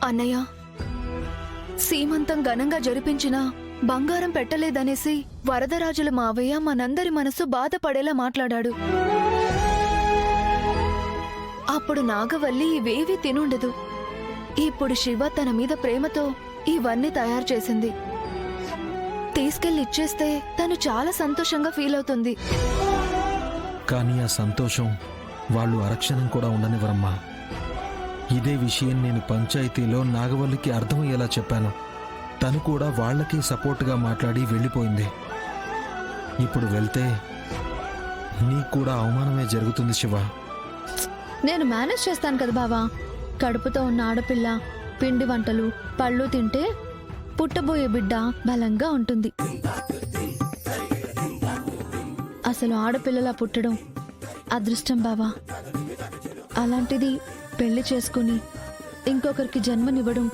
అన్నయ్య, సీమంతం ఘనంగా జరిపించిన బంగారం పెట్టలేదనేసి వరదరాజుల మావయ్య మనందరి మనసు బాధపడేలా మాట్లాడాడు. అప్పుడు నాగవల్లి ఇవేవీ తినుండదు. ఇప్పుడు శివ తన మీద ప్రేమతో ఇవన్నీ తయారు చేసింది. తీసుకెళ్లి ఇచ్చేస్తే తను చాలా సంతోషంగా ఫీల్ అవుతుంది. కానీ ఆ సంతోషం వాళ్ళు అరక్షణం కూడా ఉండనివ్వరమ్మా. ఇదే విషయం నేను పంచాయతీలో నాగవల్లికి అర్థమయ్యేలా చెప్పాను. తను కూడా వాళ్ళకి సపోర్ట్గా మాట్లాడి వెళ్ళిపోయింది. ఇప్పుడు వెళ్తే నీకు కూడా అవమానమే జరుగుతుంది శివ. నేను మేనేజ్ చేస్తాను కదా బావా. కడుపుతో ఉన్న ఆడపిల్ల పిండి వంటలు పళ్ళు తింటే పుట్టబోయే బిడ్డ బలంగా ఉంటుంది. అసలు ఆడపిల్లలా పుట్టడం అదృష్టం బావా. అలాంటిది పెళ్లి చేసుకుని ఇంకొకరికి జన్మనివ్వడం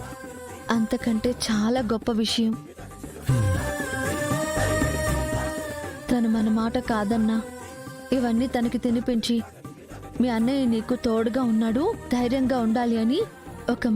అంతకంటే చాలా గొప్ప విషయం. తను మన మాట కాదన్నా ఇవన్నీ తనకి తినిపించి మీ అన్నయ్య నీకు తోడుగా ఉన్నాడు, ధైర్యంగా ఉండాలి అని ఒక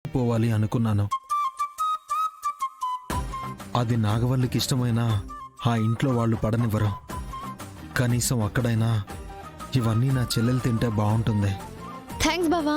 పోవాలి అనుకున్నాను. అది నాగవల్లికి ఇష్టమైనా ఆ ఇంట్లో వాళ్ళు పడనివ్వరు. కనీసం అక్కడైనా ఇవన్నీ నా చెల్లెలు తింటే బాగుంటుంది. థ్యాంక్స్ బావా.